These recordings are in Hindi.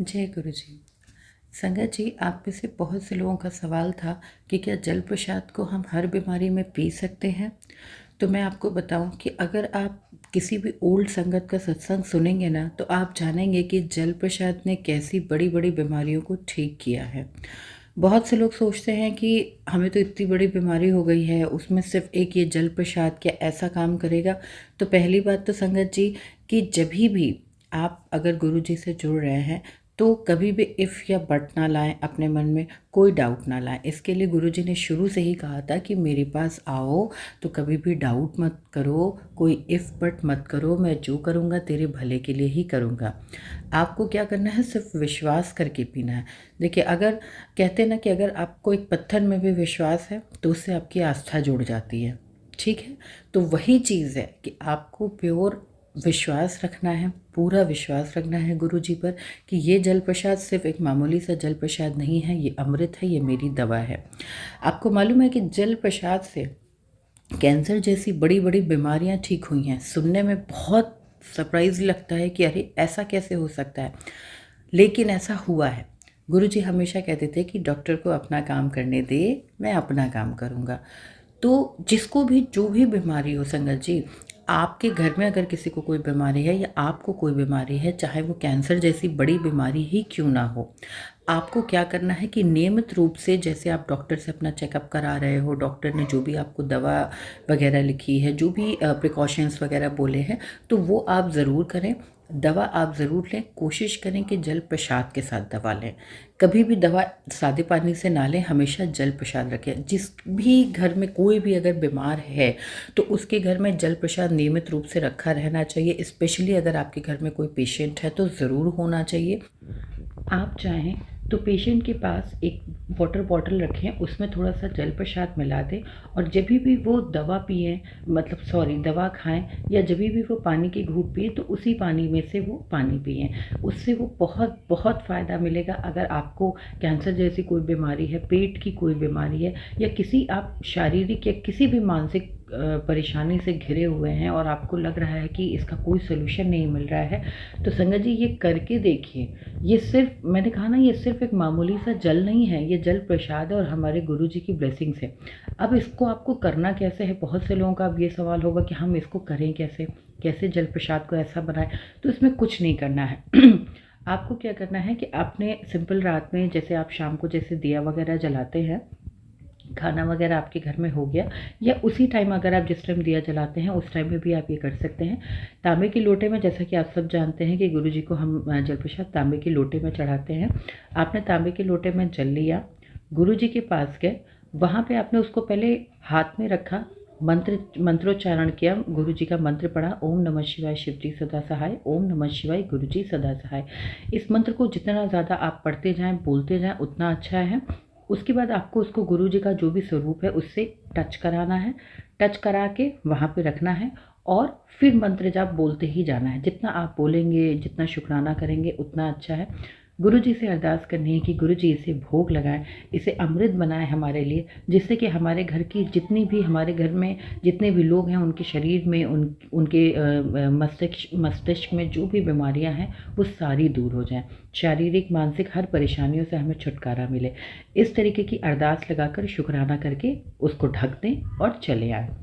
जय गुरु जी। संगत जी, आप में से बहुत से लोगों का सवाल था कि क्या जल प्रसाद को हम हर बीमारी में पी सकते हैं। तो मैं आपको बताऊं कि अगर आप किसी भी ओल्ड संगत का सत्संग सुनेंगे ना, तो आप जानेंगे कि जल प्रसाद ने कैसी बड़ी बड़ी बीमारियों को ठीक किया है। बहुत से लोग सोचते हैं कि हमें तो इतनी बड़ी बीमारी हो गई है, उसमें सिर्फ एक ये जल प्रसाद क्या ऐसा काम करेगा। तो पहली बात तो संगत जी, कि जब भी आप अगर गुरु जी से जुड़ रहे हैं, तो कभी भी इफ़ या बट ना लाएं अपने मन में, कोई डाउट ना लाएं। इसके लिए गुरु जी ने शुरू से ही कहा था कि मेरे पास आओ तो कभी भी डाउट मत करो, कोई इफ़ बट मत करो, मैं जो करूँगा तेरे भले के लिए ही करूँगा। आपको क्या करना है, सिर्फ विश्वास करके पीना है। देखिए, अगर कहते हैं ना कि अगर आपको एक पत्थर में भी विश्वास है तो उससे आपकी आस्था जुड़ जाती है। ठीक है, तो वही चीज़ है कि आपको प्योर विश्वास रखना है, पूरा विश्वास रखना है गुरु जी पर कि ये जल प्रसाद सिर्फ एक मामूली सा जल प्रसाद नहीं है, ये अमृत है, ये मेरी दवा है। आपको मालूम है कि जल प्रसाद से कैंसर जैसी बड़ी बड़ी बीमारियां ठीक हुई हैं। सुनने में बहुत सरप्राइज लगता है कि अरे ऐसा कैसे हो सकता है, लेकिन ऐसा हुआ है। गुरु जी हमेशा कहते थे कि डॉक्टर को अपना काम करने दे, मैं अपना काम करूँगा। तो जिसको भी जो भी बीमारी हो संगत जी, आपके घर में अगर किसी को कोई बीमारी है या आपको कोई बीमारी है, चाहे वो कैंसर जैसी बड़ी बीमारी ही क्यों ना हो, आपको क्या करना है कि नियमित रूप से जैसे आप डॉक्टर से अपना चेकअप करा रहे हो, डॉक्टर ने जो भी आपको दवा वगैरह लिखी है, जो भी प्रिकॉशंस वगैरह बोले हैं, तो वो आप ज़रूर करें। दवा आप ज़रूर लें, कोशिश करें कि जल प्रसाद के साथ दवा लें। कभी भी दवा सादे पानी से ना लें, हमेशा जल प्रसाद रखें। जिस भी घर में कोई भी अगर बीमार है तो उसके घर में जल प्रसाद नियमित रूप से रखा रहना चाहिए। स्पेशली अगर आपके घर में कोई पेशेंट है तो ज़रूर होना चाहिए। आप चाहें तो पेशेंट के पास एक वाटर बॉटल रखें, उसमें थोड़ा सा जल प्रसाद मिला दें, और जब भी वो दवा पिएं, मतलब सॉरी दवा खाएं, या जब भी वो पानी की घूंट पिए तो उसी पानी में से वो पानी पिएं। उससे वो बहुत बहुत फ़ायदा मिलेगा। अगर आपको कैंसर जैसी कोई बीमारी है, पेट की कोई बीमारी है, या किसी आप शारीरिक या किसी भी मानसिक परेशानी से घिरे हुए हैं और आपको लग रहा है कि इसका कोई सोल्यूशन नहीं मिल रहा है, तो संगत जी ये करके देखिए। ये सिर्फ मैंने कहा ना, ये सिर्फ एक मामूली सा जल नहीं है, ये जल प्रसाद है और हमारे गुरु जी की ब्लेसिंग्स है। अब इसको आपको करना कैसे है, बहुत से लोगों का अब ये सवाल होगा कि हम इसको करें कैसे, कैसे जल प्रसाद को ऐसा बनाएं। तो इसमें कुछ नहीं करना है। आपको क्या करना है कि आपने सिंपल रात में, जैसे आप शाम को जैसे दिया वगैरह जलाते हैं, खाना वगैरह आपके घर में हो गया, या उसी टाइम अगर आप जिस टाइम दिया जलाते हैं उस टाइम में भी आप ये कर सकते हैं। तांबे के लोटे में, जैसा कि आप सब जानते हैं कि गुरु जी को हम जल प्रसाद तांबे के लोटे में चढ़ाते हैं। आपने तांबे के लोटे में जल लिया, गुरु जी के पास गए, वहाँ पे आपने उसको पहले हाथ में रखा, मंत्रोच्चारण किया, गुरु जी का मंत्र पढ़ा, ओम नमः शिवाय शिव जी सदा सहाय, ओम नमः शिवाय गुरु जी सदा सहाय। इस मंत्र को जितना ज़्यादा आप पढ़ते जाएं, बोलते जाएं, उतना अच्छा है। उसके बाद आपको उसको गुरु जी का जो भी स्वरूप है उससे टच कराना है, टच करा के वहाँ पे रखना है, और फिर मंत्र जाप बोलते ही जाना है। जितना आप बोलेंगे, जितना शुक्राना करेंगे उतना अच्छा है। गुरु जी से अरदास करनी है कि गुरु जी इसे भोग लगाएं, इसे अमृत बनाएं हमारे लिए, जिससे कि हमारे घर की जितनी भी, हमारे घर में जितने भी लोग हैं, उनके शरीर में, उनके मस्तिष्क में जो भी बीमारियां हैं वो सारी दूर हो जाएं। शारीरिक मानसिक हर परेशानियों से हमें छुटकारा मिले। इस तरीके की अरदास लगाकर शुक्राना करके उसको ढक दें और चले आएँ।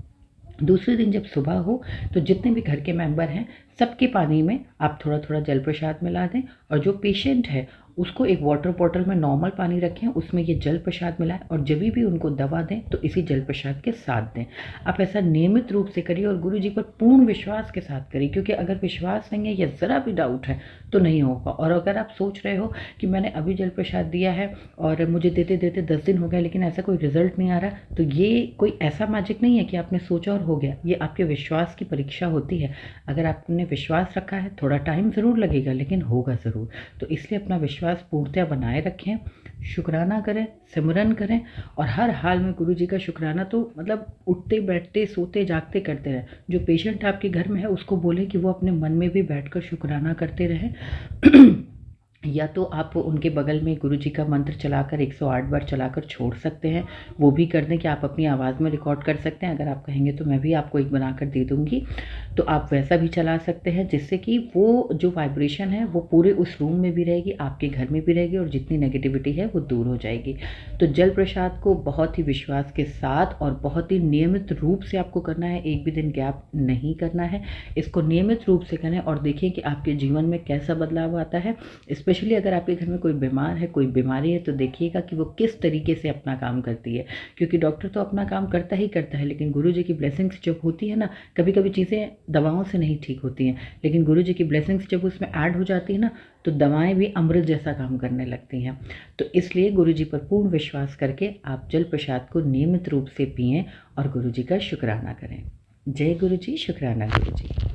दूसरे दिन जब सुबह हो तो जितने भी घर के मेंबर हैं, सबके पानी में आप थोड़ा थोड़ा जल प्रसाद मिला दें, और जो पेशेंट है उसको एक वाटर बॉटल में नॉर्मल पानी रखें, उसमें ये जल प्रसाद मिलाएं, और जब भी उनको दवा दें तो इसी जल प्रसाद के साथ दें। आप ऐसा नियमित रूप से करिए और गुरु जी पर पूर्ण विश्वास के साथ करिए, क्योंकि अगर विश्वास नहीं है या ज़रा भी डाउट है तो नहीं होगा। और अगर आप सोच रहे हो कि मैंने अभी जल प्रसाद दिया है और मुझे देते देते 10 दिन हो गए लेकिन ऐसा कोई रिजल्ट नहीं आ रहा, तो ये कोई ऐसा मैजिक नहीं है कि आपने सोचा और हो गया। ये आपके विश्वास की परीक्षा होती है। अगर आपने विश्वास रखा है, थोड़ा टाइम ज़रूर लगेगा लेकिन होगा ज़रूर। तो इसलिए अपना विश्वास पूर्णतया बनाए रखें, शुक्राना करें, सिमरन करें, और हर हाल में गुरु जी का शुक्राना तो मतलब उठते बैठते सोते जागते करते रहें। जो पेशेंट आपके घर में है उसको बोले कि वो अपने मन में भी बैठकर शुक्राना करते रहें। या तो आप उनके बगल में गुरु जी का मंत्र चलाकर 108 बार चलाकर छोड़ सकते हैं, वो भी कर दें कि आप अपनी आवाज़ में रिकॉर्ड कर सकते हैं। अगर आप कहेंगे तो मैं भी आपको एक बनाकर दे दूँगी, तो आप वैसा भी चला सकते हैं, जिससे कि वो जो वाइब्रेशन है वो पूरे उस रूम में भी रहेगी, आपके घर में भी रहेगी और जितनी नेगेटिविटी है वो दूर हो जाएगी। तो जल प्रसाद को बहुत ही विश्वास के साथ और बहुत ही नियमित रूप से आपको करना है, एक भी दिन गैप नहीं करना है। इसको नियमित रूप से करें और देखिए कि आपके जीवन में कैसा बदलाव आता है। स्पेशली अगर आपके घर में कोई बीमार है, कोई बीमारी है, तो देखिएगा कि वो किस तरीके से अपना काम करती है, क्योंकि डॉक्टर तो अपना काम करता ही करता है, लेकिन गुरु जी की ब्लेसिंग्स जब होती है ना, कभी कभी चीज़ें दवाओं से नहीं ठीक होती हैं, लेकिन गुरु जी की ब्लेसिंग्स जब उसमें ऐड हो जाती है ना, तो दवाएं भी अमृत जैसा काम करने लगती हैं। तो इसलिए गुरु जी पर पूर्ण विश्वास करके आप जल प्रसाद को नियमित रूप से पिएं और गुरु जी का शुक्राना करें। जय गुरु जी, शुक्राना गुरु जी।